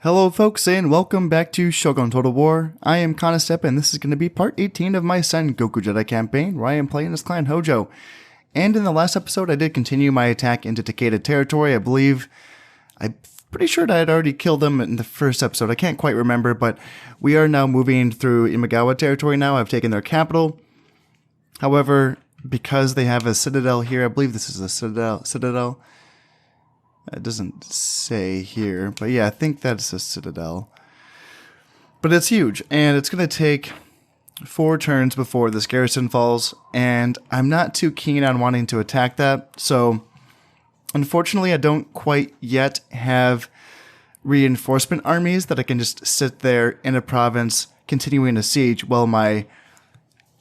Hello folks and welcome back to Shogun Total War. I am Kanastep and this is going to be part 18 of my Sengoku Jedi campaign where I am playing as Clan Hojo. And in the last episode I did continue my attack into Takeda territory. I'm pretty sure I had already killed them in the first episode. I can't quite remember, but we are now moving through Imagawa territory now. I've taken their capital. However, because they have a citadel here, I believe this is a citadel. It doesn't say here, but yeah, I think that's a citadel. But it's huge, and it's going to take 4 turns before this garrison falls, and I'm not too keen on wanting to attack that, so unfortunately I don't quite yet have reinforcement armies that I can just sit there in a province continuing a siege while my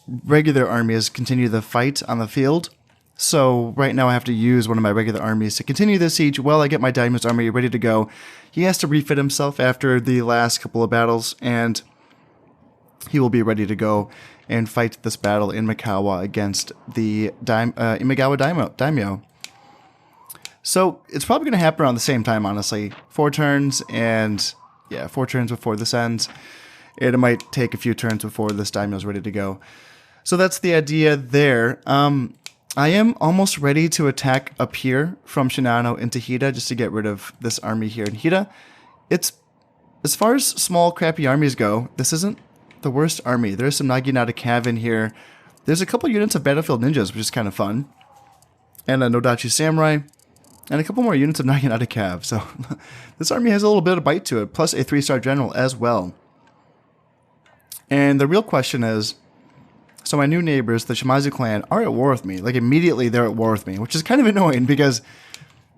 regular armies continue the fight on the field. So right now I have to use one of my regular armies to continue the siege while I get my Daimyo's army ready to go. He has to refit himself after the last couple of battles, and he will be ready to go and fight this battle in Imagawa against the Imagawa Daimyo. So it's probably going to happen around the same time, honestly. 4 turns, and yeah, 4 turns before this ends. It might take a few turns before this Daimyo's ready to go. So that's the idea there. I am almost ready to attack up here from Shinano into Hida just to get rid of this army here in Hida. It's, as far as small crappy armies go, this isn't the worst army. There's some Naginata Cav in here. There's a couple units of Battlefield Ninjas, which is kind of fun. And a Nodachi Samurai. And a couple more units of Naginata Cav. So this army has a little bit of bite to it, plus a 3-star general as well. And the real question is, so my new neighbors, the Shimazu clan, are at war with me. Like, immediately they're at war with me, which is kind of annoying because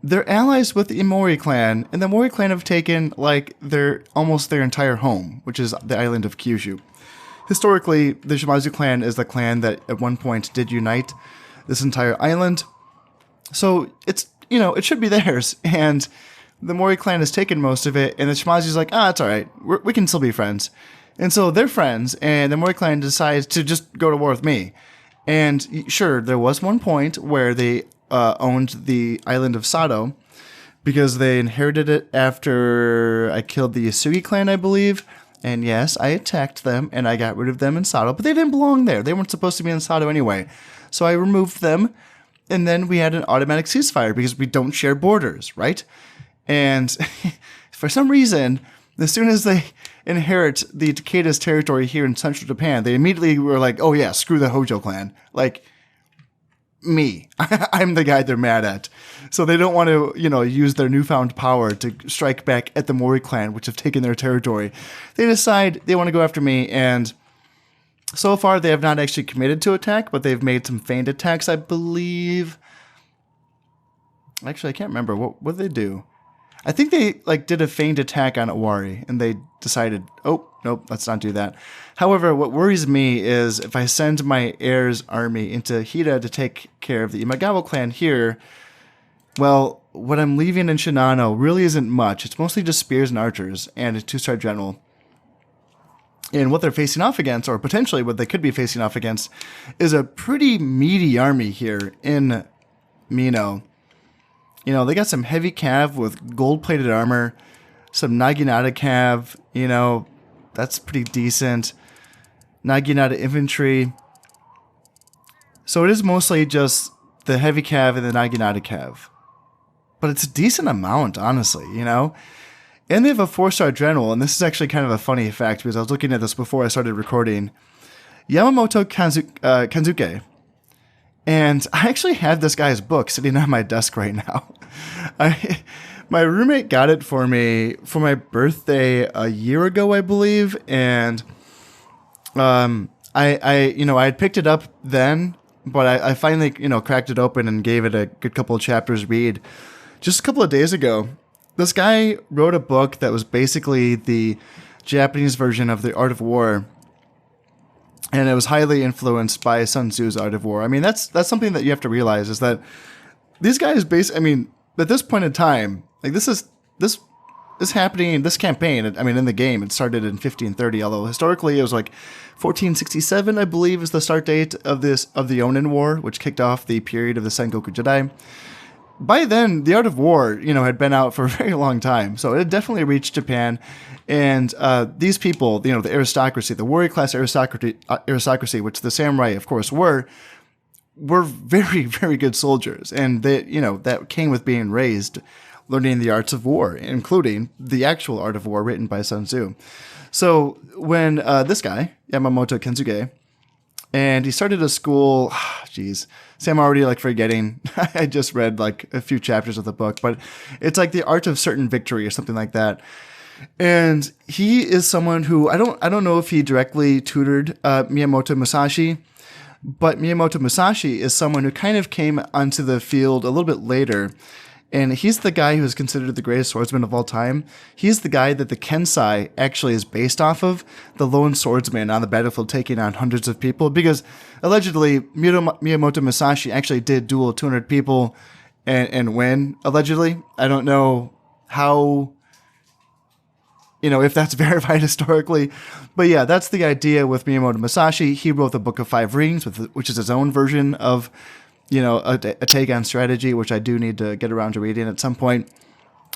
they're allies with the Imori clan, and the Mori clan have taken, like, almost their entire home, which is the island of Kyushu. Historically, the Shimazu clan is the clan that at one point did unite this entire island. So it's, it should be theirs, and the Mori clan has taken most of it, and the Shimazu's like, it's alright, we can still be friends. And so they're friends, and the Mori clan decides to just go to war with me. And sure, there was one point where they owned the island of Sato, because they inherited it after I killed the Yasugi clan, I believe. And yes, I attacked them, and I got rid of them in Sato, but they didn't belong there. They weren't supposed to be in Sato anyway. So I removed them, and then we had an automatic ceasefire, because we don't share borders, right? And for some reason, as soon as they inherit the Takeda's territory here in central Japan, they immediately were like, oh yeah, screw the Hojo clan. Like, me. I'm the guy they're mad at. So they don't want to, use their newfound power to strike back at the Mori clan, which have taken their territory. They decide they want to go after me, and so far they have not actually committed to attack, but they've made some feigned attacks, I believe. Actually, I can't remember. What did they do? I think they did a feigned attack on Owari, and they decided, oh, nope, let's not do that. However, what worries me is if I send my heir's army into Hida to take care of the Imagawa clan here, well, what I'm leaving in Shinano really isn't much. It's mostly just spears and archers and a 2-star general. And what they're facing off against, or potentially what they could be facing off against, is a pretty meaty army here in Mino. They got some heavy cav with gold-plated armor, some Naginata cav, that's pretty decent. Naginata infantry. So it is mostly just the heavy cav and the Naginata cav. But it's a decent amount, honestly, And they have a 4-star general, and this is actually kind of a funny fact because I was looking at this before I started recording. Yamamoto Kanzuke. And I actually have this guy's book sitting on my desk right now. My roommate got it for me for my birthday a year ago, I believe. And I had picked it up then, but I finally, cracked it open and gave it a good couple of chapters read just a couple of days ago. This guy wrote a book that was basically the Japanese version of The Art of War. And it was highly influenced by Sun Tzu's Art of War. I mean, that's something that you have to realize is that these guys at this point in time, this is happening, this campaign, in the game, it started in 1530, although historically it was 1467, I believe, is the start date of the Onin War, which kicked off the period of the Sengoku Jedi. by then, The Art of War, had been out for a very long time. So it had definitely reached Japan. And these people, the aristocracy, the warrior class aristocracy, which the samurai, of course, were very, very good soldiers. And that came with being raised, learning the arts of war, including the actual art of war written by Sun Tzu. So when this guy, Yamamoto Kensuke, and he started a school, I'm already forgetting. I just read a few chapters of the book, but it's the art of certain victory or something like that. And he is someone who, I don't know if he directly tutored Miyamoto Musashi, but Miyamoto Musashi is someone who kind of came onto the field a little bit later. And he's the guy who is considered the greatest swordsman of all time. He's the guy that the Kensai actually is based off of, the lone swordsman on the battlefield taking on hundreds of people. Because allegedly, Miyamoto Musashi actually did duel 200 people and win, allegedly. I don't know how, if that's verified historically. But yeah, that's the idea with Miyamoto Musashi. He wrote the Book of Five Rings, which is his own version of a take on strategy, which I do need to get around to reading at some point.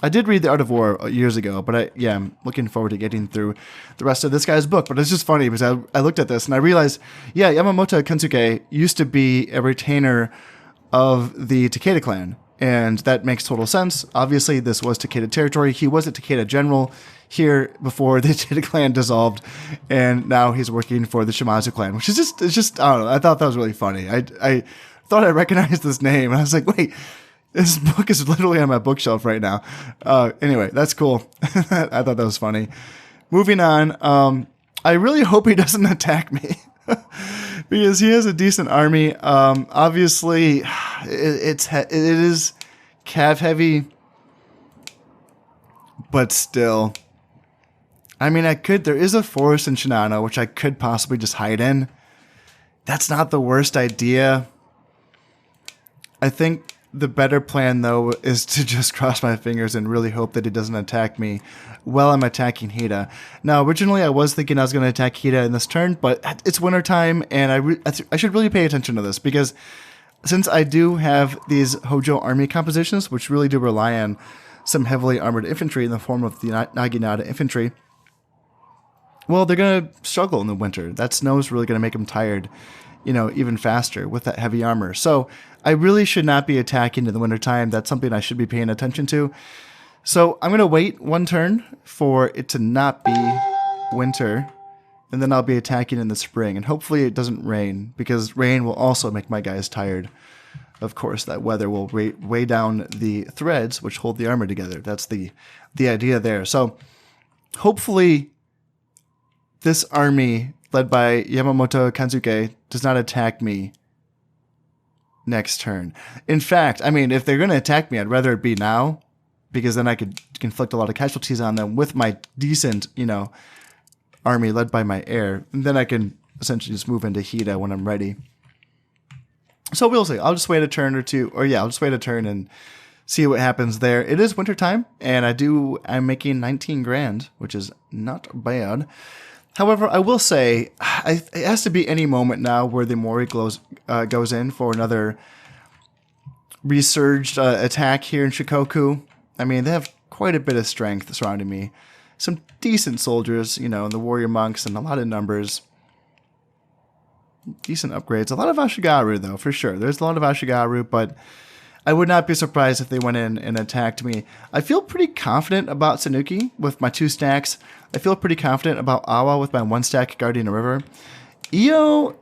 I did read The Art of War years ago, but I'm looking forward to getting through the rest of this guy's book. But it's just funny because I looked at this and I realized, Yamamoto Kensuke used to be a retainer of the Takeda clan, and that makes total sense. Obviously, this was Takeda territory. He was a Takeda general here before the Takeda clan dissolved, and now he's working for the Shimazu clan, which is just I don't know. I thought that was really funny. I thought I recognized this name, and I was like, wait, this book is literally on my bookshelf right now. Anyway, that's cool. I thought that was funny. Moving on, I really hope he doesn't attack me because he has a decent army. Obviously, it is cav heavy, but still. I mean, there is a forest in Shinano, which I could possibly just hide in. That's not the worst idea. I think the better plan, though, is to just cross my fingers and really hope that he doesn't attack me while I'm attacking Hida. Now, originally, I was thinking I was going to attack Hida in this turn, but it's wintertime, and I should really pay attention to this, because since I do have these Hojo army compositions, which really do rely on some heavily armored infantry in the form of the Naginata infantry, well, they're going to struggle in the winter. That snow is really going to make them tired, even faster with that heavy armor. So I really should not be attacking in the wintertime. That's something I should be paying attention to. So I'm going to wait one turn for it to not be winter, and then I'll be attacking in the spring. And hopefully it doesn't rain, because rain will also make my guys tired. Of course, that weather will weigh down the threads which hold the armor together. That's the idea there. So hopefully this army led by Yamamoto Kensuke does not attack me next turn. In fact, I mean, if they're going to attack me, I'd rather it be now, because then I could inflict a lot of casualties on them with my decent, army led by my heir. And then I can essentially just move into Hida when I'm ready. So we'll see. I'll just wait a turn or two. I'll just wait a turn and see what happens there. It is wintertime, and I'm making 19 grand, which is not bad. However, I will say, it has to be any moment now where the Mori goes in for another resurged attack here in Shikoku. I mean, they have quite a bit of strength surrounding me. Some decent soldiers, the warrior monks, and a lot of numbers. Decent upgrades. A lot of Ashigaru, though, for sure. There's a lot of Ashigaru, but I would not be surprised if they went in and attacked me. I feel pretty confident about Sanuki with my 2 stacks. I feel pretty confident about Awa with my 1 stack guarding a river. Io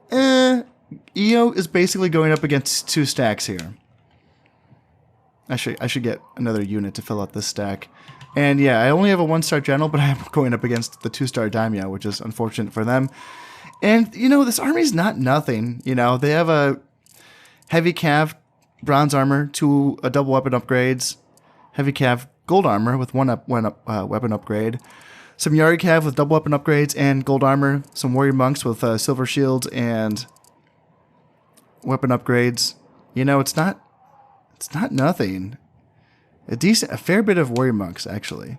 is basically going up against 2 stacks here. I should get another unit to fill out this stack. And yeah, I only have a 1-star general, but I'm going up against the 2-star daimyo, which is unfortunate for them. And, this army's not nothing. They have a heavy cav bronze armor, 2 double weapon upgrades, heavy cav gold armor with 1 weapon upgrade, some Yari cav with double weapon upgrades and gold armor, some warrior monks with silver shields and weapon upgrades. It's not nothing. A fair bit of warrior monks, actually.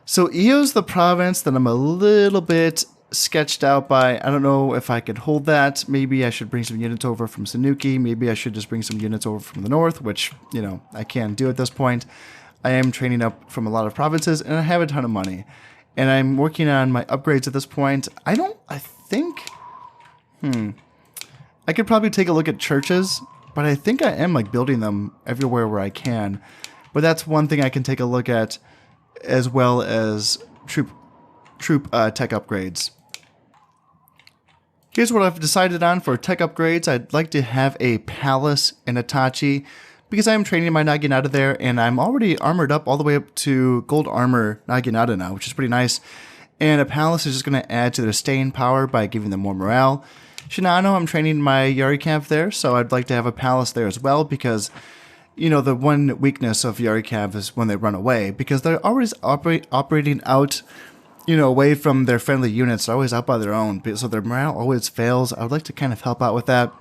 So Io's the province that I'm a little bit sketched out by, I don't know if I could hold that. Maybe I should bring some units over from Sanuki. Maybe I should just bring some units over from the north, which, you know, I can't do at this point. I am training up from a lot of provinces, and I have a ton of money. And I'm working on my upgrades at this point. I think, I could probably take a look at churches, but I think I am like building them everywhere where I can. But that's one thing I can take a look at, as well as troop tech upgrades. Here's what I've decided on for tech upgrades. I'd like to have a palace in Itachi, because I am training my Naginata there, and I'm already armored up all the way up to gold armor Naginata now, which is pretty nice. And a palace is just going to add to their staying power by giving them more morale. Shinano, I'm training my Yari camp there, so I'd like to have a palace there as well, because, you know, the one weakness of Yari camp is when they run away, because they're always operating out, you know, away from their friendly units. They're always out by their own, so their morale always fails. I would like to kind of help out with that.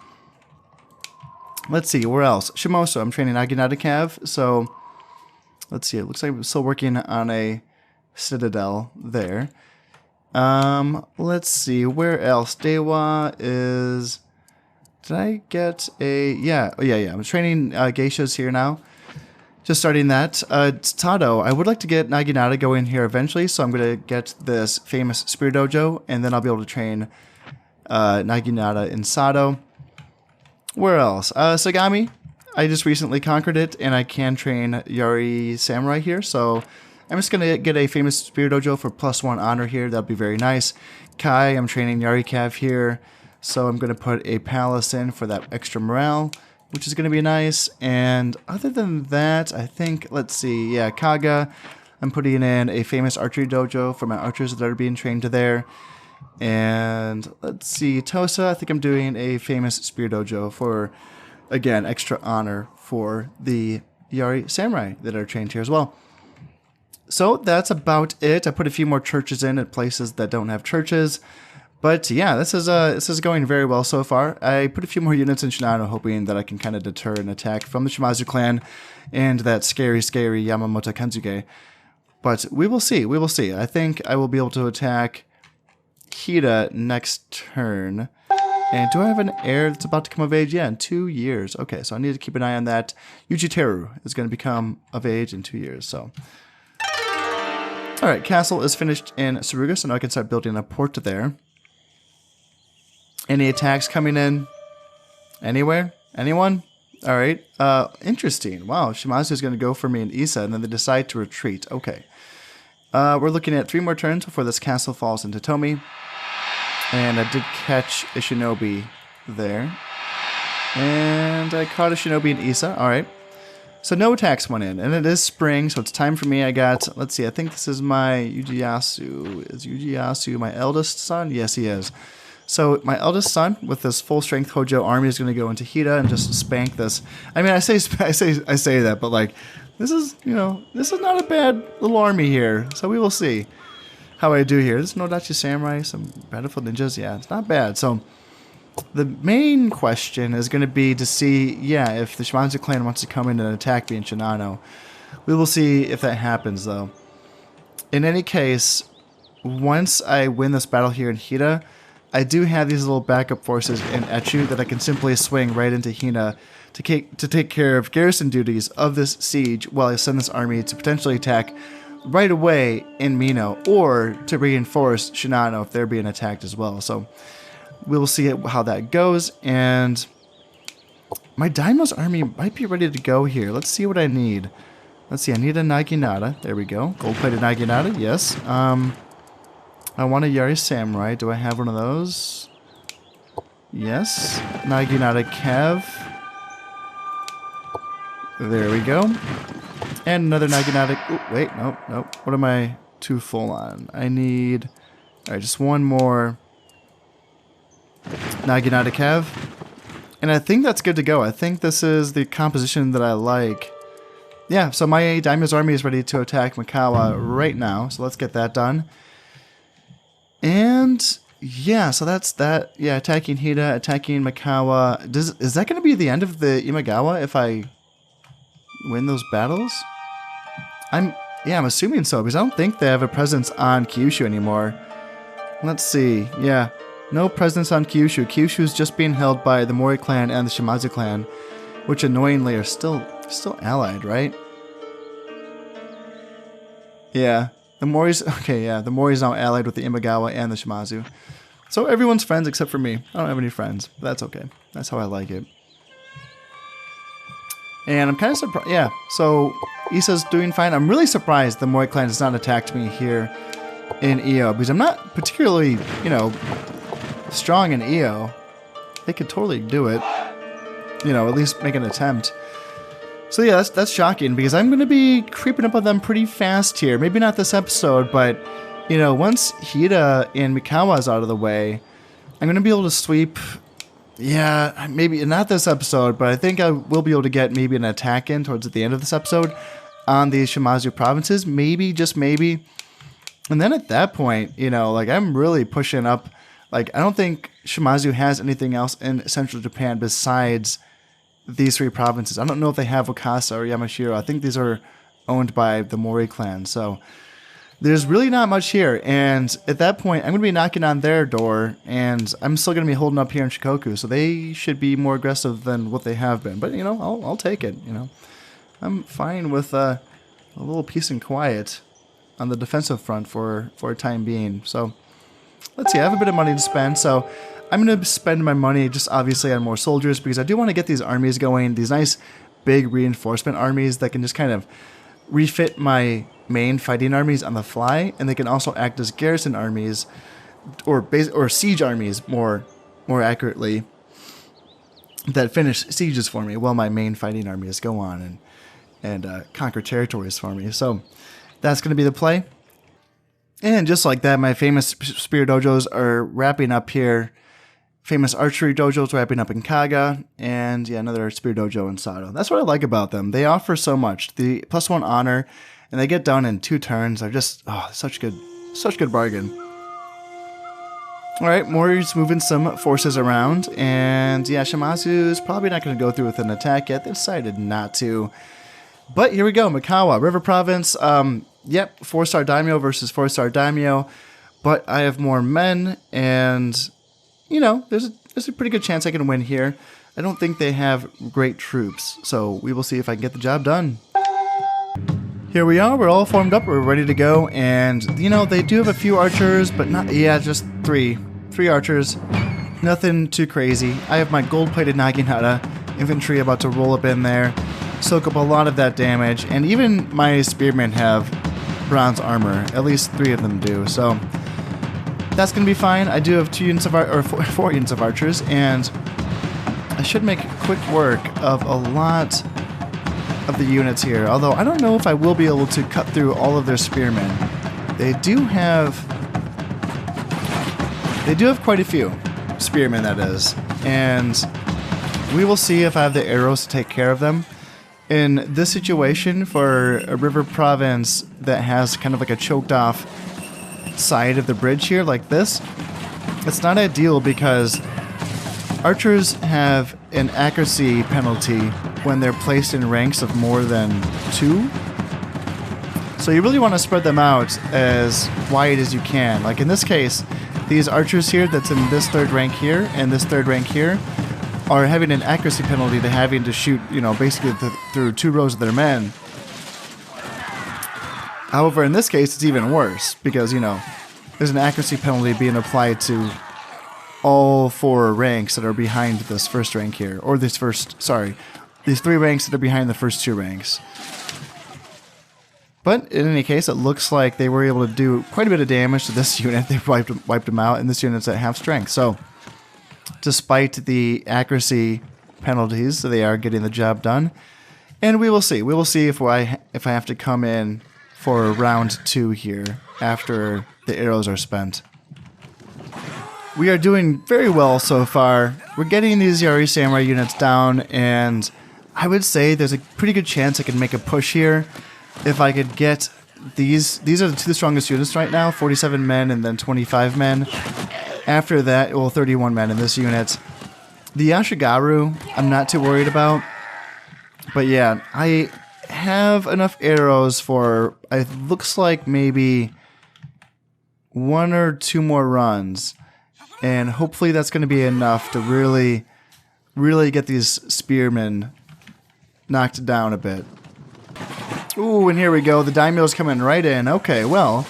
Let's see, where else? Shimoso, I'm training Naginata Cav, so let's see, it looks like I'm still working on a citadel there. Let's see, where else? Dewa is... Did I get a... Yeah, I'm training geishas here now. Just starting that. Tado, I would like to get Naginata going here eventually, so I'm going to get this famous Spirit Dojo, and then I'll be able to train Naginata in Sado. Where else? Sagami, I just recently conquered it, and I can train Yari Samurai here, so I'm just going to get a famous Spirit Dojo for +1 honor here. That'd be very nice. Kai, I'm training Yari Cav here, so I'm going to put a palace in for that extra morale, which is going to be nice. And other than that, I think, let's see, yeah, Kaga, I'm putting in a famous archery dojo for my archers that are being trained to there. And let's see, Tosa, I think I'm doing a famous spear dojo for, again, extra honor for the Yari Samurai that are trained here as well. So that's about it. I put a few more churches in at places that don't have churches. But yeah, this is going very well so far. I put a few more units in Shinano, hoping that I can kind of deter an attack from the Shimazu clan and that scary Yamamoto Kanzuge. But we will see, we will see. I think I will be able to attack Hida next turn. And do I have an heir that's about to come of age? Yeah, in 2 years. Okay, so I need to keep an eye on that. Yujiteru is going to become of age in 2 years, so... Alright, castle is finished in Suruga, so now I can start building a port there. Any attacks coming in? Anywhere? Anyone? Alright, interesting. Wow, Shimazu is going to go for me in Issa, and then they decide to retreat. Okay. We're looking at 3 more turns before this castle falls into Tomi. And I did catch a shinobi there. And I caught a shinobi in Issa. Alright. So no attacks went in. And it is spring, so it's time for me. I got, let's see, I think this is my Yujiyasu. Is Yujiyasu my eldest son? Yes, he is. So my eldest son, with this full-strength Hojo army, is going to go into Hida and just spank this. I mean, I say that, but like, this is, you know, this is not a bad little army here. So we will see how I do here. This is Nodachi Samurai, some Battlefield Ninjas. Yeah, it's not bad. So the main question is going to be to see, yeah, if the Shimazu clan wants to come in and attack me in Shinano. We will see if that happens, though. In any case, once I win this battle here in Hida, I do have these little backup forces in Echu that I can simply swing right into Hina to take care of garrison duties of this siege while I send this army to potentially attack right away in Mino, or to reinforce Shinano if they're being attacked as well. So we'll see how that goes, and my Daimo's army might be ready to go here. Let's see what I need. Let's see, I need a Naginata. There we go. Gold-plated Naginata, yes. I want a Yari Samurai. Do I have one of those? Yes. Naginata Cav. There we go. And another Naginata... Ooh, wait, nope. What am I too full on? I need... Alright, just one more Naginata Cav. And I think that's good to go. I think this is the composition that I like. Yeah, so my Daimyo's army is ready to attack Imagawa right now. So let's get that done. And yeah, so that's that. Yeah, attacking Hida, attacking Imagawa. Is that going to be the end of the Imagawa if I win those battles? I'm assuming so, because I don't think they have a presence on Kyushu anymore. Let's see. Yeah. No presence on Kyushu. Kyushu's just being held by the Mori clan and the Shimazu clan, which annoyingly are still allied, right? Yeah. The Mori's okay, yeah. The Mori's now allied with the Imagawa and the Shimazu. So everyone's friends except for me. I don't have any friends, but that's okay. That's how I like it. And I'm kind of surprised. Yeah, so Isa's doing fine. I'm really surprised the Mori clan has not attacked me here in EO, because I'm not particularly, you know, strong in EO. They could totally do it. You know, at least make an attempt. So yeah, that's shocking, because I'm going to be creeping up on them pretty fast here. Maybe not this episode, but, you know, once Hida and Mikawa's out of the way, I'm going to be able to sweep... Yeah, maybe not this episode, but I think I will be able to get maybe an attack in towards the end of this episode on the Shimazu provinces. Maybe, just maybe. And then at that point, you know, like, I'm really pushing up. Like, I don't think Shimazu has anything else in central Japan besides these three provinces. I don't know if they have Wakasa or Yamashiro. I think these are owned by the Mori clan. So there's really not much here. And at that point, I'm going to be knocking on their door, and I'm still going to be holding up here in Shikoku. So they should be more aggressive than what they have been. But, you know, I'll take it, you know. I'm fine with a little peace and quiet on the defensive front for a time being. So let's see. I have a bit of money to spend. So I'm going to spend my money just obviously on more soldiers, because I do want to get these armies going. These nice big reinforcement armies that can just kind of refit my main fighting armies on the fly, and they can also act as garrison armies or siege armies more accurately, that finish sieges for me while my main fighting armies go on and conquer territories for me. So that's going to be the play. And just like that, my famous spear dojos are wrapping up here. Famous archery dojos wrapping up in Kaga, and yeah, another spear dojo in Sato. That's what I like about them. They offer so much. The +1 honor, and they get done in 2 turns. Are just such good bargain. All right, Mori's moving some forces around, and yeah, Shimazu's probably not going to go through with an attack yet. They decided not to. But here we go, Mikawa, River Province. Yep, 4-star daimyo versus 4-star daimyo, but I have more men, and you know, there's a pretty good chance I can win here. I don't think they have great troops, so we will see if I can get the job done. Here we are, we're all formed up, we're ready to go, and, you know, they do have a few archers, but not, yeah, just 3 archers. Nothing too crazy. I have my gold-plated Naginata infantry about to roll up in there, soak up a lot of that damage, and even my spearmen have bronze armor. At least 3 of them do, so that's going to be fine. I do have 4 units of archers, and I should make quick work of a lot of the units here. Although I don't know if I will be able to cut through all of their spearmen. They do have quite a few spearmen, that is, and we will see if I have the arrows to take care of them. In this situation, for a river province that has kind of like a choked off side of the bridge here like this, it's not ideal, because archers have an accuracy penalty when they're placed in ranks of more than 2. So you really want to spread them out as wide as you can. Like in this case, these archers here that's in this 3rd rank here and this 3rd rank here are having an accuracy penalty to having to shoot, you know, basically through 2 rows of their men. However, in this case, it's even worse, because, you know, there's an accuracy penalty being applied to all 4 ranks that are behind this 1st rank here, or these 3 ranks that are behind the first 2 ranks. But in any case, it looks like they were able to do quite a bit of damage to this unit. They wiped them out, and this unit's at half strength. So, despite the accuracy penalties, they are getting the job done. And we will see. We will see if I have to come in for round 2 here after the arrows are spent. We are doing very well so far. We're getting these Yari Samurai units down, and I would say there's a pretty good chance I can make a push here if I could get these. These are the 2 strongest units right now, 47 men and then 25 men. After that, well, 31 men in this unit. The Yashigaru, I'm not too worried about. But yeah, I have enough arrows for, it looks like maybe 1 or 2 more runs. And hopefully that's going to be enough to really get these spearmen knocked down a bit. Ooh, and here we go. The daimyo's coming right in. Okay, well,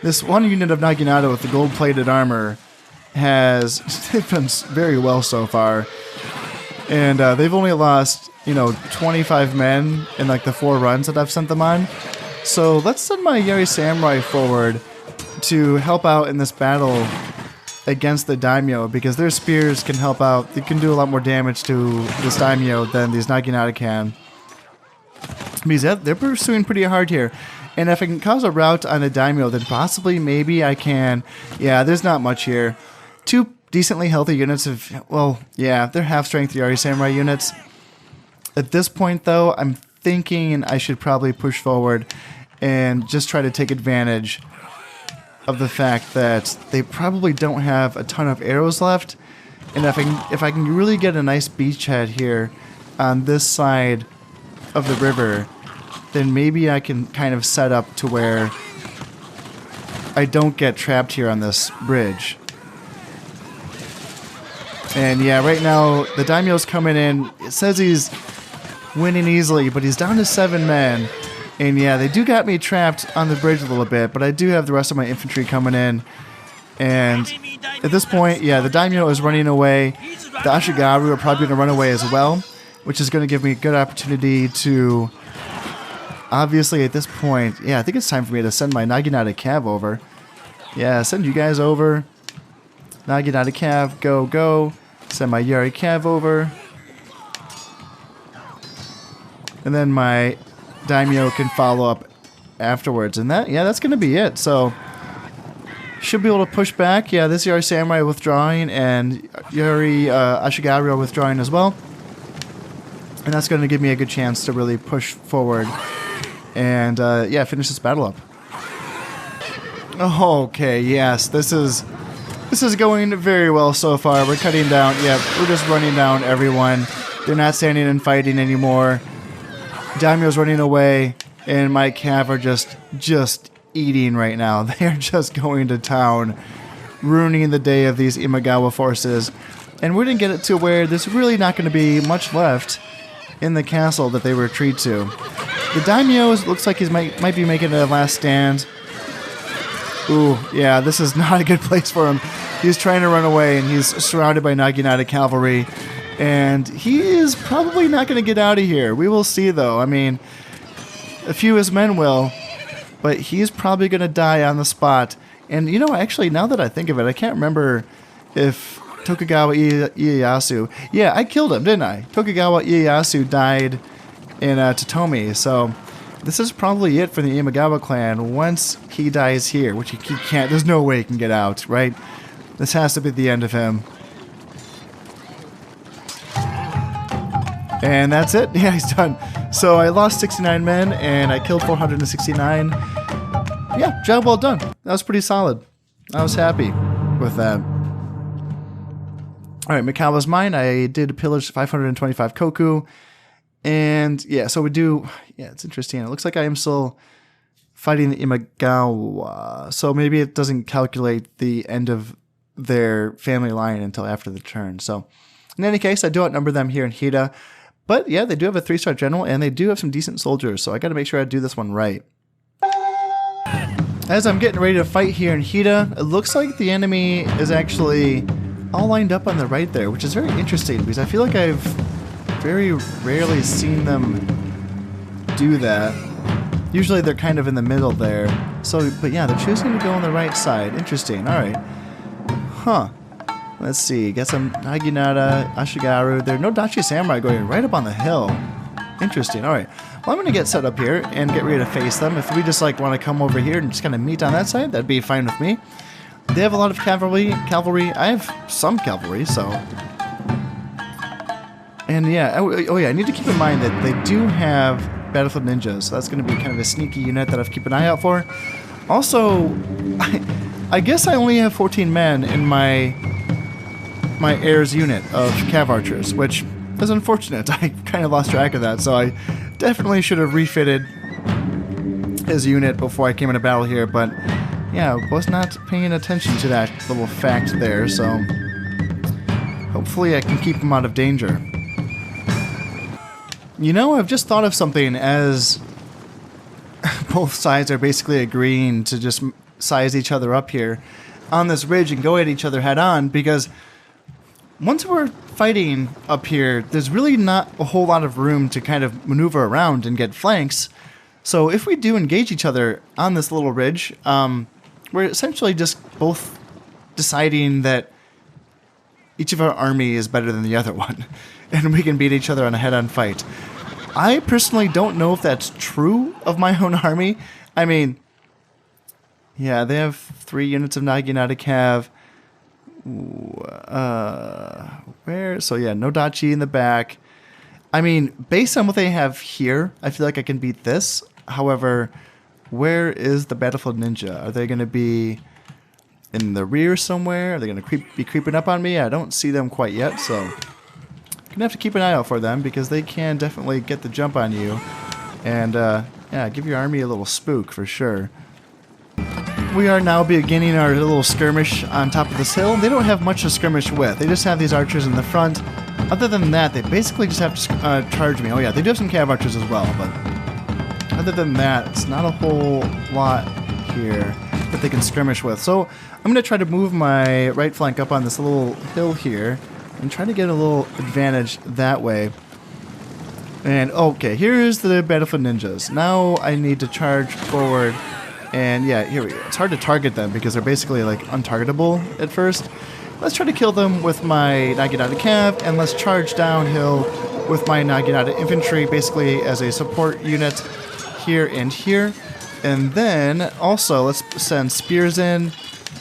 this one unit of Naginata with the gold-plated armor has done very well so far. And they've only lost, 25 men in like the 4 runs that I've sent them on. So let's send my Yari Samurai forward to help out in this battle against the daimyo, because their spears can help out. They can do a lot more damage to this daimyo than these Naginata can. Because they're pursuing pretty hard here. And if I can cause a rout on a daimyo, then possibly, maybe I can. Yeah, there's not much here. 2 decently healthy units of, well, yeah, they're half-strength Yari Samurai units. At this point, though, I'm thinking I should probably push forward and just try to take advantage of the fact that they probably don't have a ton of arrows left. And if I can really get a nice beachhead here on this side of the river, then maybe I can kind of set up to where I don't get trapped here on this bridge. And yeah, right now the daimyo's coming in. It says he's winning easily, but he's down to 7 men. And yeah, they do got me trapped on the bridge a little bit, but I do have the rest of my infantry coming in. And at this point, yeah, the daimyo is running away. The Ashigaru are probably going to run away as well, which is going to give me a good opportunity to, obviously at this point, yeah, I think it's time for me to send my Naginata Cav over. Yeah, send you guys over. Naginata Cav, go, go. Send my Yari Cav over. And then my daimyo can follow up afterwards. And that's going to be it. So, should be able to push back. Yeah, this Yari Samurai withdrawing and Yari Ashigaru are withdrawing as well. And that's going to give me a good chance to really push forward and, yeah, finish this battle up. Okay, yes, this is going very well so far. We're cutting down, yeah, we're just running down everyone. They're not standing and fighting anymore. Daimyo's running away, and my cav are just eating right now. They're just going to town, ruining the day of these Imagawa forces. And we're going to get it to where there's really not going to be much left in the castle that they retreat to. The daimyo looks like he might be making a last stand. Ooh, yeah, this is not a good place for him. He's trying to run away, and he's surrounded by Naginata cavalry. And he is probably not going to get out of here. We will see, though. I mean, a few of his men will, but he's probably going to die on the spot. And, actually, now that I think of it, I can't remember if Tokugawa Ieyasu... Yeah, I killed him, didn't I? Tokugawa Ieyasu died in Totomi, so this is probably it for the Imagawa clan once he dies here, which he can't... There's no way he can get out, right? This has to be the end of him. And that's it. Yeah, he's done. So I lost 69 men, and I killed 469. Yeah, job well done. That was pretty solid. I was happy with that. All right, Mikawa's mine. I did pillage 525 koku. And yeah, so we do... Yeah, it's interesting. It looks like I am still fighting the Imagawa. So maybe it doesn't calculate the end of their family line until after the turn. So in any case, I do outnumber them here in Hida. But yeah, they do have a 3-star general, and they do have some decent soldiers, so I got to make sure I do this one right. As I'm getting ready to fight here in Hida, it looks like the enemy is actually all lined up on the right there, which is very interesting, because I feel like I've very rarely seen them do that. Usually they're kind of in the middle there. So, but yeah, they're choosing to go on the right side. Interesting, alright. Huh. Let's see, get some Naginata, Ashigaru. There are no Dachi Samurai going right up on the hill. Interesting, alright. Well, I'm going to get set up here and get ready to face them. If we just want to come over here and just kind of meet on that side, that'd be fine with me. They have a lot of cavalry. I have some cavalry, so... And yeah, oh yeah, I need to keep in mind that they do have Battlefield Ninjas, so that's going to be kind of a sneaky unit that I have to keep an eye out for. Also, I guess I only have 14 men in my heirs unit of cav archers, which is unfortunate. I kind of lost track of that, so I definitely should have refitted his unit before I came into battle here, but yeah, was not paying attention to that little fact there, so hopefully I can keep him out of danger. You know, I've just thought of something as both sides are basically agreeing to just size each other up here on this ridge and go at each other head on, because once we're fighting up here, there's really not a whole lot of room to kind of maneuver around and get flanks. So if we do engage each other on this little ridge, we're essentially just both deciding that each of our army is better than the other one, and we can beat each other on a head-on fight. I personally don't know if that's true of my own army. I mean, yeah, they have 3 units of Naginata Cav. Where? So yeah, no Dachi in the back. I mean, based on what they have here, I feel like I can beat this. However, where is the Battlefield Ninja? Are they going to be in the rear somewhere? Are they going to be creeping up on me? I don't see them quite yet, so I'm going to have to keep an eye out for them, because they can definitely get the jump on you. And, yeah, give your army a little spook for sure. We are now beginning our little skirmish on top of this hill. They don't have much to skirmish with. They just have these archers in the front. Other than that, they basically just have to charge me. Oh yeah, they do have some cav archers as well, but other than that, it's not a whole lot here that they can skirmish with. So I'm going to try to move my right flank up on this little hill here and try to get a little advantage that way. And okay, here's the Battlefield Ninjas. Now I need to charge forward. And yeah, here we go. It's hard to target them because they're basically like untargetable at first. Let's try to kill them with my Naginata Cav, and let's charge downhill with my Naginata Infantry, basically as a support unit here and here. And then also let's send spears in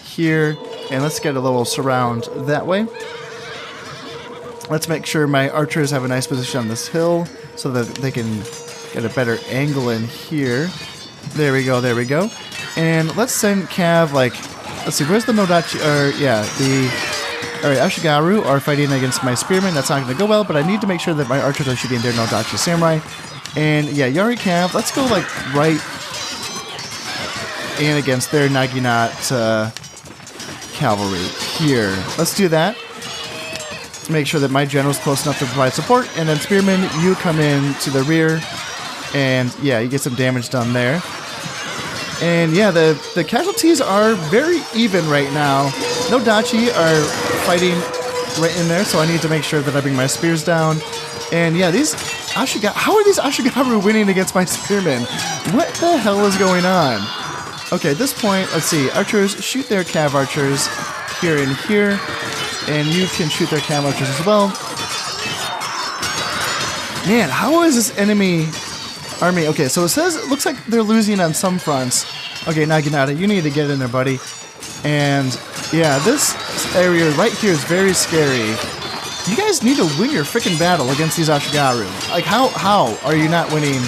here, and let's get a little surround that way. Let's make sure my archers have a nice position on this hill so that they can get a better angle in here. There we go, there we go. And let's send Cav, like, let's see, where's the Nodachi, or, yeah, alright, Ashigaru are fighting against my Spearmen. That's not going to go well, but I need to make sure that my archers are shooting their Nodachi Samurai. And, yeah, Yari Cav, let's go, like, right in against their Naginata Cavalry here. Let's do that. Make sure that my general's close enough to provide support, and then Spearmen, you come in to the rear, and yeah, you get some damage done there. And yeah, the casualties are very even right now. No Dachi are fighting right in there, so I need to make sure that I bring my spears down. And yeah, these how are these Ashigaru winning against my Spearmen? What the hell is going on? Okay, at this point, let's see, archers shoot their cav archers here and here. And you can shoot their cav archers as well. Man, how is this enemy army? Okay, so it says, it looks like they're losing on some fronts. Okay, Naginata, you need to get in there, buddy. And yeah, this area right here is very scary. You guys need to win your freaking battle against these Ashigaru. Like, how are you not winning?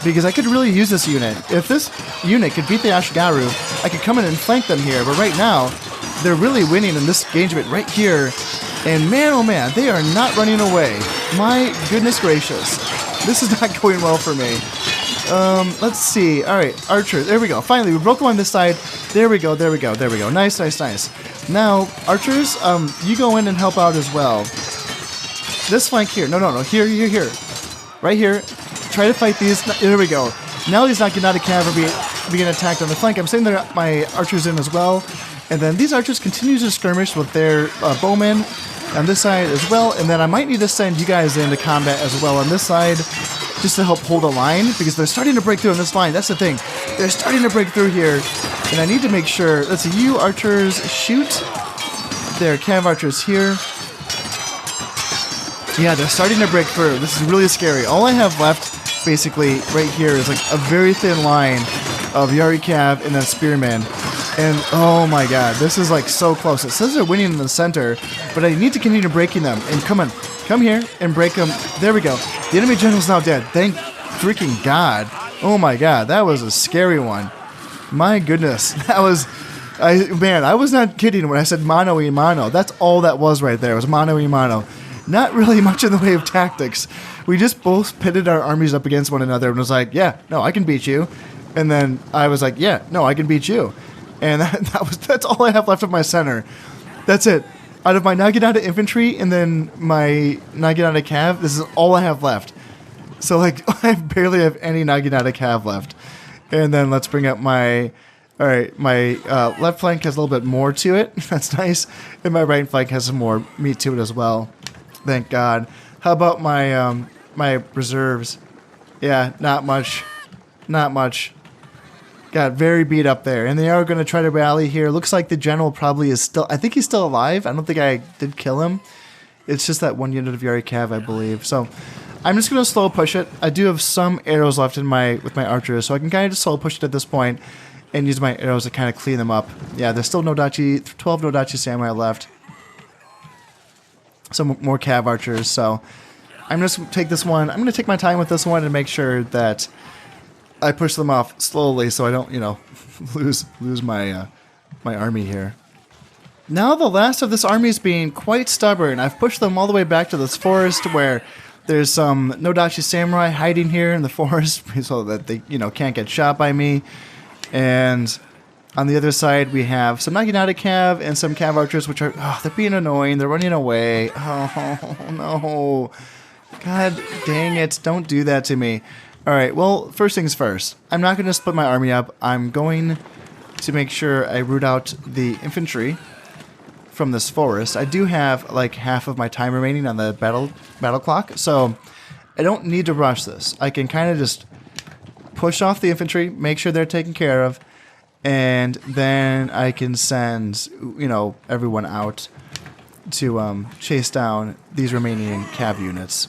Because I could really use this unit. If this unit could beat the Ashigaru, I could come in and flank them here. But right now, they're really winning in this engagement right here. And man, oh man, they are not running away. My goodness gracious. This is not going well for me. Let's see. All right, archers. There we go. Finally, we broke them on this side. There we go, there we go, there we go. Nice, nice, nice. Now, archers, you go in and help out as well. This flank here. No, no, no. Here, here, here. Right here. Try to fight these. There we go. Now these Naginata Cav are being attacked on the flank. I'm sending my archers in as well. And then these archers continue to skirmish with their bowmen on this side as well. And then I might need to send you guys into combat as well on this side just to help hold a line, because they're starting to break through on this line. That's the thing. They're starting to break through here. And I need to make sure, let's see, you archers shoot their cav archers here. Yeah, they're starting to break through. This is really scary. All I have left, basically, right here is like a very thin line of Yari Cav and then Spearmen. And oh my god, this is like so close. It says they're winning in the center, but I need to continue breaking them. And come on, come here and break them. There we go. The enemy general's now dead. Thank freaking god. Oh my god, that was a scary one. My goodness, that was... Man, I was not kidding when I said mano y mano. That's all that was right there. It was mano y mano. Not really much in the way of tactics. We just both pitted our armies up against one another and was like, yeah, no, I can beat you. And then I was like, yeah, no, I can beat you. And that's all I have left of my center. That's it. Out of my Naginata infantry and then my Naginata cav, this is all I have left. So, like, I barely have any Naginata cav left. And then let's bring up my... Alright, my left flank has a little bit more to it. That's nice. And my right flank has some more meat to it as well. Thank God. How about my my reserves? Yeah, not much. Not much. Got very beat up there. And they are going to try to rally here. Looks like the general probably is still... I think he's still alive. I don't think I did kill him. It's just that one unit of Yari Cav, I believe. So I'm just going to slow push it. I do have some arrows left in with my archers, so I can kind of just slow push it at this point and use my arrows to kind of clean them up. Yeah, there's still 12 Nodachi Samurai left. Some more Cav archers, so I'm just going to take this one. I'm going to take my time with this one and make sure that I push them off slowly so I don't, you know, lose my my army here. Now the last of this army is being quite stubborn. I've pushed them all the way back to this forest where there's some Nodachi Samurai hiding here in the forest so that they, you know, can't get shot by me. And on the other side we have some Naginata Cav and some Cav archers, which are, they're being annoying. They're running away. Oh, no. God dang it. Don't do that to me. Alright, well, first things first. I'm not going to split my army up. I'm going to make sure I root out the infantry from this forest. I do have like half of my time remaining on the battle clock, so I don't need to rush this. I can kind of just push off the infantry, make sure they're taken care of, and then I can send, you know, everyone out to chase down these remaining cav units.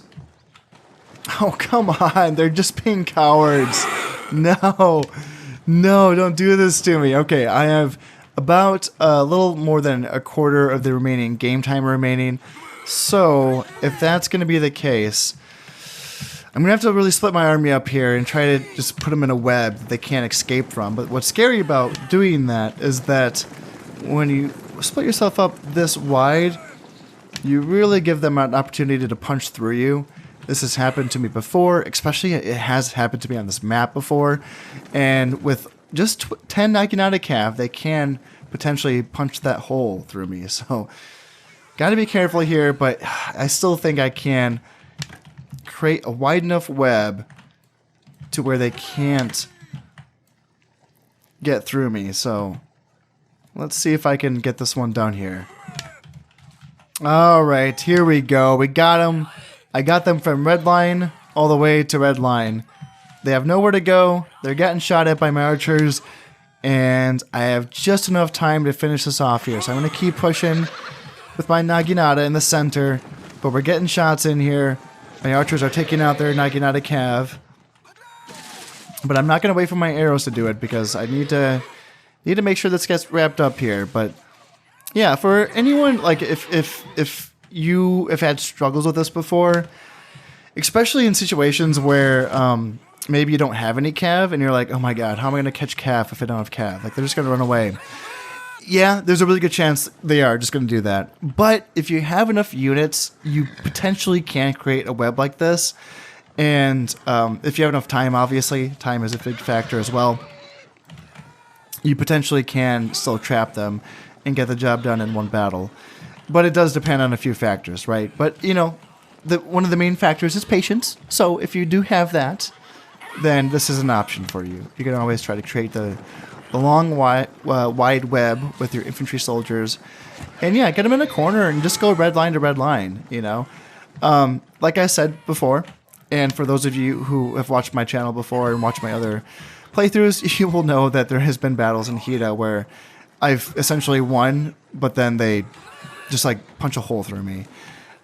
Oh, come on. They're just being cowards. No. No, don't do this to me. Okay, I have about a little more than a quarter of the remaining game time remaining. So, if that's going to be the case, I'm going to have to really split my army up here and try to just put them in a web that they can't escape from. But what's scary about doing that is that when you split yourself up this wide, you really give them an opportunity to punch through you. This has happened to me before, especially it has happened to me on this map before. And with just 10 Naginata Cav, they can potentially punch that hole through me. So, gotta be careful here, but I still think I can create a wide enough web to where they can't get through me. So, let's see if I can get this one done here. Alright, here we go. We got them. I got them from red line all the way to red line. They have nowhere to go. They're getting shot at by my archers. And I have just enough time to finish this off here. So I'm going to keep pushing with my Naginata in the center. But we're getting shots in here. My archers are taking out their Naginata Cav. But I'm not going to wait for my arrows to do it because I need to make sure this gets wrapped up here. But yeah, for anyone, like if you have had struggles with this before, especially in situations where maybe you don't have any cav and you're like, oh my god, how am I going to catch cav if I don't have cav? Like, they're just going to run away. Yeah, there's a really good chance they are just going to do that. But if you have enough units, you potentially can create a web like this. And if you have enough time, obviously, time is a big factor as well, you potentially can still trap them and get the job done in one battle. But it does depend on a few factors, right? But, you know, one of the main factors is patience. So if you do have that, then this is an option for you. You can always try to create the long, wide web with your infantry soldiers. And, yeah, get them in a corner and just go red line to red line, you know? Like I said before, and for those of you who have watched my channel before and watched my other playthroughs, you will know that there has been battles in Hida where I've essentially won, but then they just like punch a hole through me.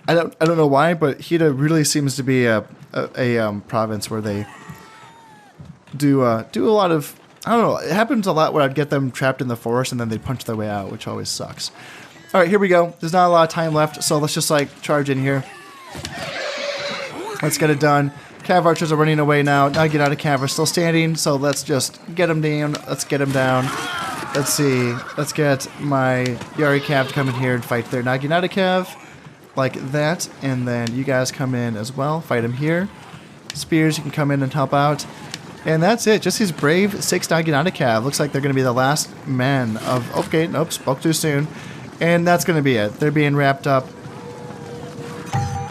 I don't know why, but Hida really seems to be a province where they do a lot of, I don't know, it happens a lot where I'd get them trapped in the forest and then they'd punch their way out, which always sucks. All right, here we go. There's not a lot of time left, so let's just like charge in here. Let's get it done. Cav archers are running away now. Naginata Cav are still standing, so let's just get them down. Let's get them down. Let's see. Let's get my Yari Cav to come in here and fight their Naginata Cav. Like that. And then you guys come in as well. Fight them here. Spears, you can come in and help out. And that's it. Just these brave 6 Naginata Cav. Looks like they're going to be the last men of... Okay, nope, spoke too soon. And that's going to be it. They're being wrapped up.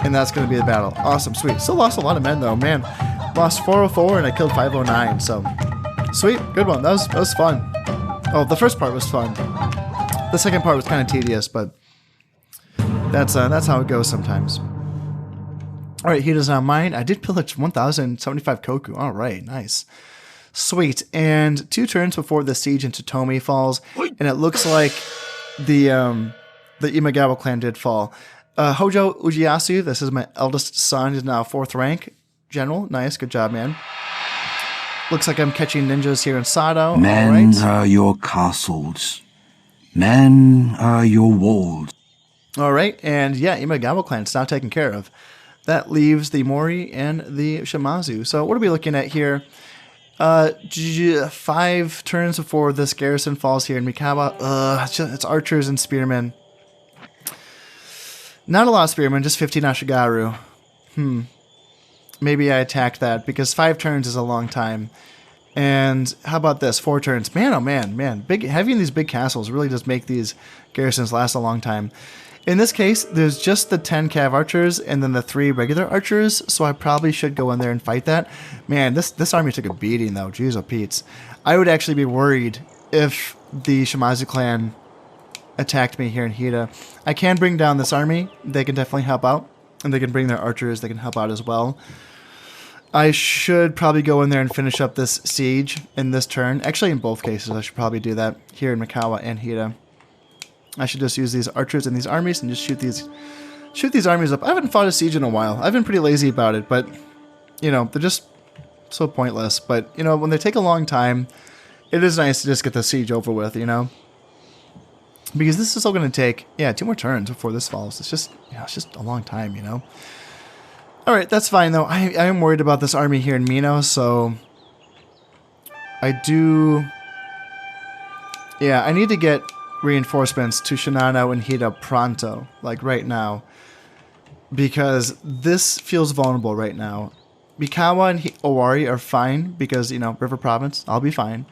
And that's going to be the battle. Awesome, sweet. Still lost a lot of men, though. Man, lost 404 and I killed 509. So, sweet. Good one. That was fun. Oh, the first part was fun. The second part was kind of tedious, but that's how it goes sometimes. All right, Hita's now mine. I did pillage 1,075 koku. All right, nice. Sweet. And 2 turns before the siege into Tomi falls, and it looks like the Imagawa clan did fall. Hojo Ujiyasu, this is my eldest son, is now 4th rank general. Nice, good job, man. Looks like I'm catching ninjas here in Sado. Men are your castles. Men are your walls. All right, and yeah, Imagawa clan is now taken care of. That leaves the Mori and the Shimazu. So what are we looking at here? 5 turns before this garrison falls here in Mikawa. It's archers and spearmen. Not a lot of spearmen, just 15 Ashigaru. Maybe I attacked that, because 5 turns is a long time. And how about this? 4 turns. Man, oh man. Having these big castles really does make these garrisons last a long time. In this case, there's just the 10 cav archers and then the 3 regular archers, so I probably should go in there and fight that. Man, this army took a beating, though. Jeez, oh Pete's. I would actually be worried if the Shimazu clan attacked me here in Hida. I can bring down this army. They can definitely help out, and they can bring their archers. They can help out as well. I should probably go in there and finish up this siege in this turn. Actually, in both cases, I should probably do that here in Mikawa and Hida. I should just use these archers and these armies and just shoot these armies up. I haven't fought a siege in a while. I've been pretty lazy about it, but, you know, they're just so pointless. But, you know, when they take a long time, it is nice to just get the siege over with, you know? Because this is still going to take, 2 more turns before this falls. It's just, it's just a long time, you know? Alright, that's fine, though. I am worried about this army here in Mino, so I do... Yeah, I need to get reinforcements to Shinano and Hida pronto, like right now, because this feels vulnerable right now. Mikawa and Owari are fine because, you know, River Province, I'll be fine.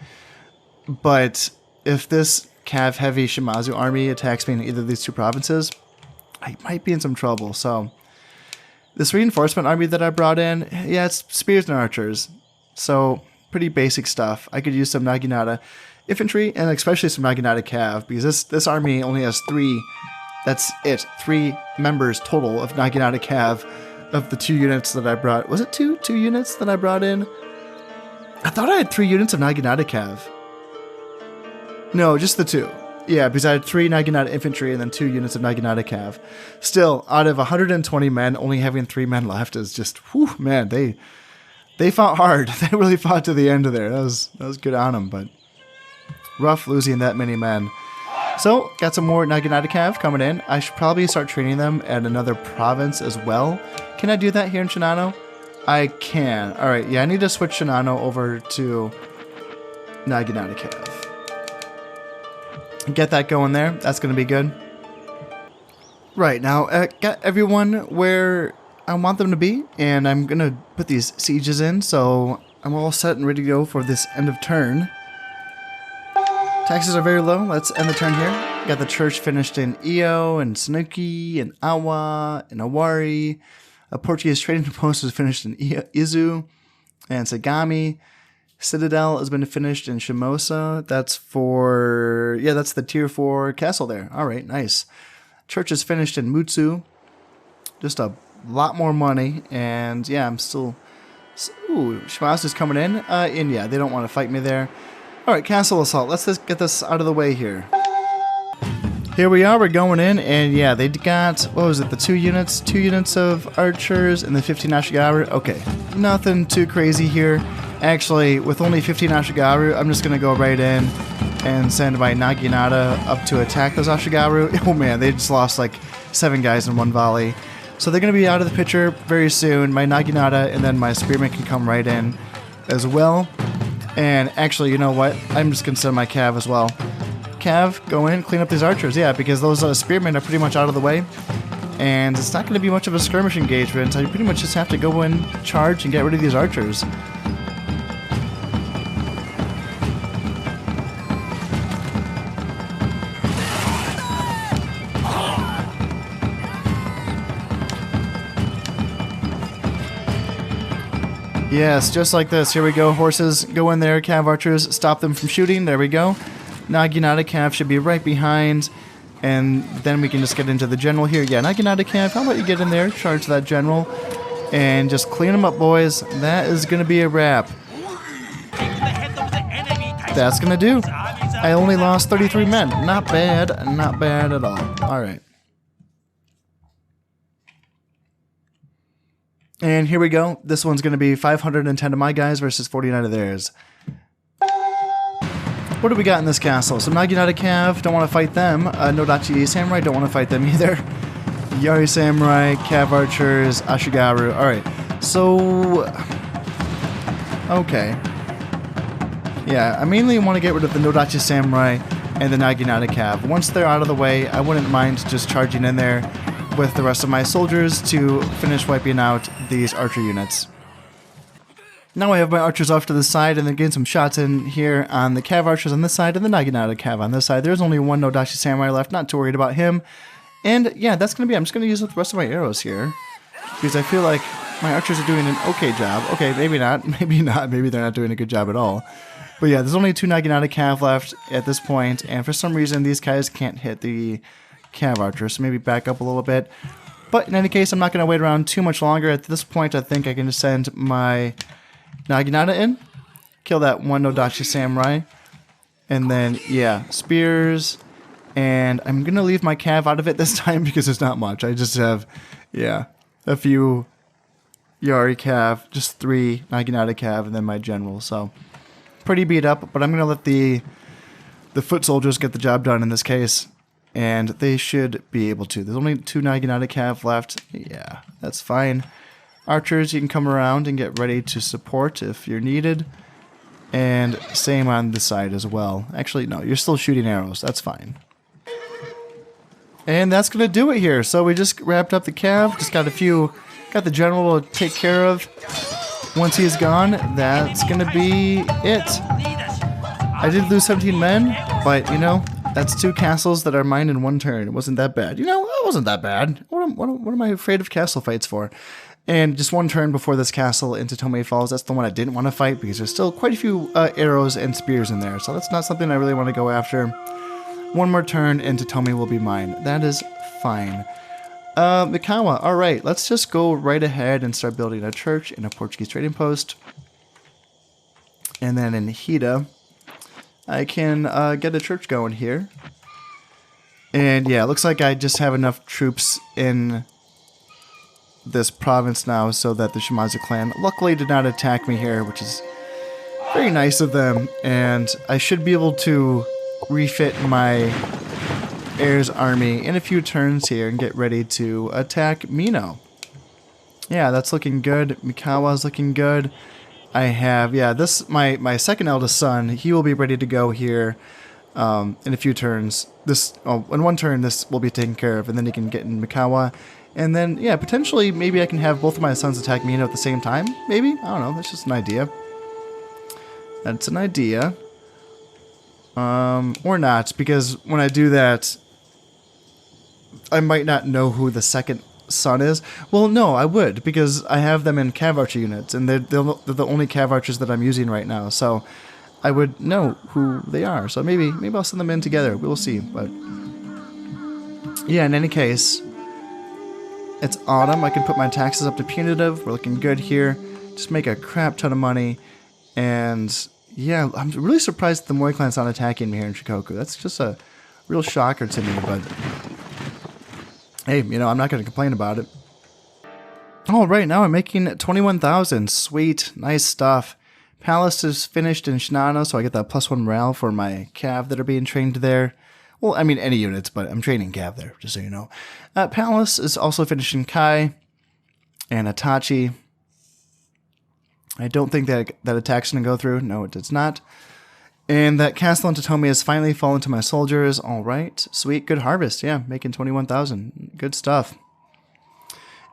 But if this cav heavy Shimazu army attacks me in either of these 2 provinces, I might be in some trouble. So this reinforcement army that I brought in, yeah, it's spears and archers, so pretty basic stuff. I could use some Naginata infantry, and especially some Naginata cav, because this army only has 3, that's it, 3 members total of Naginata cav of the 2 units that I brought. Was it 2 units that I brought in? I thought I had 3 units of Naginata cav. No, just the 2. Yeah, because I had 3 Naginata infantry and then 2 units of Naginata cav. Still, out of 120 men, only having 3 men left is just, whew, man, they fought hard. They really fought to the end of there. That was good on them, but rough losing that many men. So, got some more Naginata cav coming in. I should probably start training them at another province as well. Can I do that here in Shinano? I can. Alright, yeah, I need to switch Shinano over to Naginata cav. Get that going there. That's going to be good. Right, now, got everyone where I want them to be, and I'm going to put these sieges in, so I'm all set and ready to go for this end of turn. Taxes are very low. Let's end the turn here. Got the church finished in Iyo, and Sanuki, and Awa, and Owari. A Portuguese trading post was finished in Izu, and Sagami. Citadel has been finished in Shimosa. That's for... Yeah, that's the tier 4 castle there. Alright, nice. Church is finished in Mutsu. Just a lot more money. And yeah, I'm still... Ooh, Shimasu's coming in. And yeah, they don't want to fight me there. Alright, castle assault. Let's just get this out of the way here. Here we are, we're going in, and yeah, they got, what was it, the 2 units? 2 units of archers and the 15 Ashigaru. Okay, nothing too crazy here. Actually, with only 15 Ashigaru, I'm just going to go right in and send my Naginata up to attack those Ashigaru. Oh man, they just lost like 7 guys in 1 volley. So they're going to be out of the picture very soon. My Naginata and then my Spearman can come right in as well. And actually, you know what? I'm just going to send my Cav as well. Cav, go in, clean up these archers. Yeah, because those Spearmen are pretty much out of the way. And it's not going to be much of a skirmish engagement. So you pretty much just have to go in, charge, and get rid of these archers. Yes, just like this. Here we go. Horses go in there. Cav archers stop them from shooting. There we go. Naginata Cav should be right behind. And then we can just get into the general here. Yeah, Naginata Cav, how about you get in there, charge that general, and just clean them up, boys. That is going to be a wrap. That's going to do. I only lost 33 men. Not bad. Not bad at all. All right. And here we go. This one's going to be 510 of my guys versus 49 of theirs. What do we got in this castle? So Naginata Cav, don't want to fight them. Nodachi Samurai, don't want to fight them either. Yari Samurai, Cav Archers, Ashigaru. Alright, so... okay. Yeah, I mainly want to get rid of the Nodachi Samurai and the Naginata Cav. Once they're out of the way, I wouldn't mind just charging in there with the rest of my soldiers to finish wiping out these archer units. Now I have my archers off to the side and then getting some shots in here on the Cav archers on this side and the Naginata Cav on this side. There's only one Nodachi Samurai left, not too worried about him. And yeah, that's going to be, I'm just going to use the rest of my arrows here. Because I feel like my archers are doing an okay job. Okay, maybe not, maybe not, maybe they're not doing a good job at all. But yeah, there's only two Naginata Cav left at this point, and for some reason these guys can't hit the Cav archers, so maybe back up a little bit. But in any case, I'm not going to wait around too much longer. At this point, I think I can just send my Naginata in, kill that one Nodachi Samurai, and then, yeah, spears, and I'm going to leave my Cav out of it this time because there's not much. I just have, yeah, a few Yari Cav, just 3 Naginata Cav, and then my general, so pretty beat up, but I'm going to let the foot soldiers get the job done in this case, and they should be able to. There's only 2 Naginata Cav left. Yeah, that's fine. Archers, you can come around and get ready to support if you're needed. And same on this side as well. Actually, no, you're still shooting arrows. That's fine. And that's going to do it here. So we just wrapped up the Cav. Just got the general to take care of. Once he's gone, that's going to be it. I did lose 17 men, but, you know, that's 2 castles that are mine in 1 turn. It wasn't that bad. You know, it wasn't that bad. What am I afraid of castle fights for? And just 1 turn before this castle into Tomei Falls, that's the one I didn't want to fight because there's still quite a few arrows and spears in there. So that's not something I really want to go after. 1 more turn into Tomei will be mine. That is fine. Imagawa, alright, let's just go right ahead and start building a church and a Portuguese trading post. And then in Hida, I can get a church going here. And yeah, it looks like I just have enough troops in this province now so that the Shimazu clan luckily did not attack me here, which is very nice of them. And I should be able to refit my heir's army in a few turns here and get ready to attack Mino. Yeah, that's looking good. Mikawa's looking good. I have, yeah, this, my second eldest son, he will be ready to go here in a few turns. In 1 turn, this will be taken care of, and then he can get in Imagawa. And then, yeah, potentially, maybe I can have both of my sons attack Mino at the same time. Maybe? I don't know. That's just an idea. That's an idea. Or not, because when I do that, I might not know who the second son is. Well, no, I would, because I have them in Cav Archer units, and they're the only Cav Archers that I'm using right now, so I would know who they are. So maybe I'll send them in together. We'll see. But yeah, in any case, it's autumn. I can put my taxes up to punitive. We're looking good here. Just make a crap ton of money. And yeah, I'm really surprised that the Moi clan's not attacking me here in Shikoku. That's just a real shocker to me, but hey, you know, I'm not going to complain about it. All right, now I'm making 21,000. Sweet, nice stuff. Palace is finished in Shinano, so I get that +1 morale for my Cav that are being trained there. Well, I mean any units, but I'm training Cav there, just so you know. Palace is also finished in Kai and Itachi. I don't think that attack's going to go through. No, it does not. And that castle in Totomi has finally fallen to my soldiers. All right, sweet, good harvest. Yeah, making 21,000. Good stuff.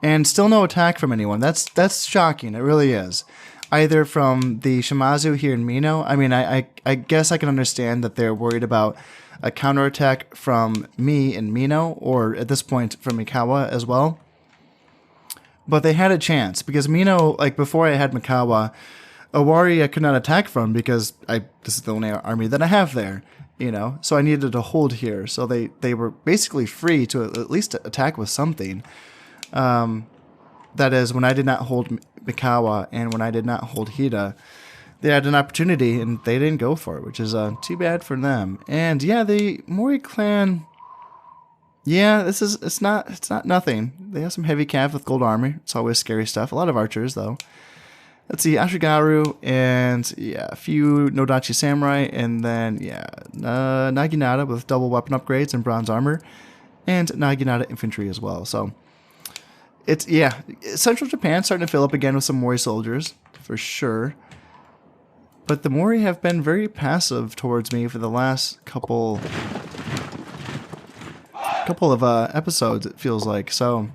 And still no attack from anyone. That's shocking. It really is. Either from the Shimazu here in Mino. I mean, I guess I can understand that they're worried about a counterattack from me in Mino, or at this point from Imagawa as well. But they had a chance because Mino, like before I had Mikawa, Owari I could not attack from because this is the only army that I have there, you know. So I needed to hold here. So they were basically free to at least attack with something. That is, when I did not hold Mikawa and when I did not hold Hida, they had an opportunity and they didn't go for it, which is too bad for them. And yeah, the Mori clan. Yeah, it's not nothing. They have some heavy cav with gold armor. It's always scary stuff. A lot of archers though. Let's see, Ashigaru and yeah, a few Nodachi samurai, and then yeah, Naginata with double weapon upgrades and bronze armor, and Naginata infantry as well. So it's yeah, Central Japan starting to fill up again with some Mori soldiers for sure. But the Mori have been very passive towards me for the last couple of episodes, it feels like. So,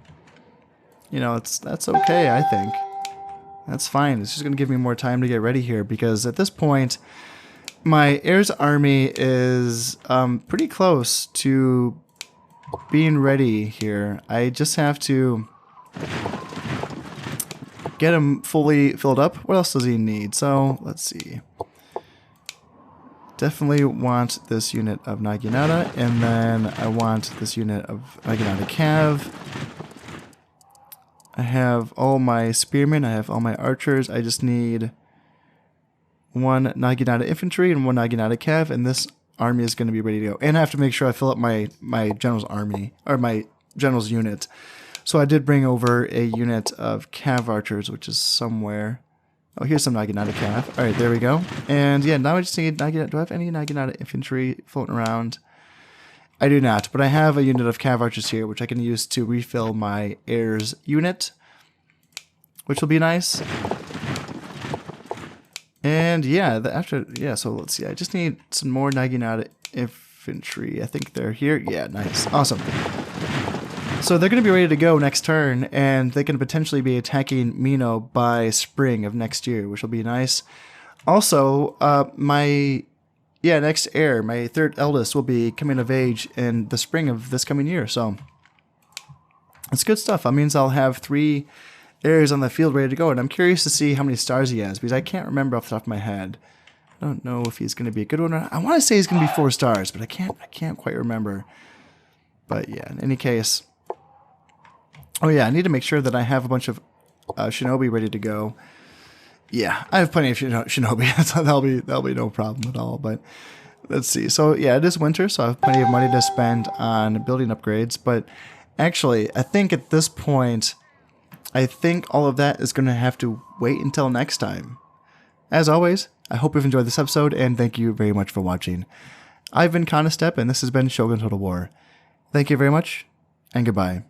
you know, that's okay, I think. That's fine. It's just going to give me more time to get ready here because at this point, my heirs army is pretty close to being ready here. I just have to get him fully filled up. What else does he need? So, let's see. Definitely want this unit of Naginata, and then I want this unit of Naginata Cav. I have all my spearmen, I have all my archers, I just need one Naginata infantry and one Naginata Cav, and this army is going to be ready to go. And I have to make sure I fill up my general's army, or my general's unit. So I did bring over a unit of Cav archers, which is somewhere. Oh, here's some Naginata Cav. Alright, there we go. And yeah, now I just need Naginata. Do I have any Naginata infantry floating around? I do not, but I have a unit of Cav archers here, which I can use to refill my heirs unit, which will be nice. And yeah, so let's see. I just need some more Naginata infantry. I think they're here. Yeah, nice. Awesome. So they're going to be ready to go next turn, and they can potentially be attacking Mino by spring of next year, which will be nice. Also, my next heir, my third eldest, will be coming of age in the spring of this coming year. So it's good stuff. That means I'll have 3 heirs on the field ready to go, and I'm curious to see how many stars he has because I can't remember off the top of my head. I don't know if he's going to be a good one or not. I want to say he's going to be 4 stars, but I can't quite remember. But yeah, in any case. Oh yeah, I need to make sure that I have a bunch of shinobi ready to go. Yeah, I have plenty of shinobi. that'll be no problem at all. But let's see. So yeah, it is winter, so I have plenty of money to spend on building upgrades. But actually, I think at this point, all of that is going to have to wait until next time. As always, I hope you've enjoyed this episode, and thank you very much for watching. I've been Kanastep, and this has been Shogun Total War. Thank you very much, and goodbye.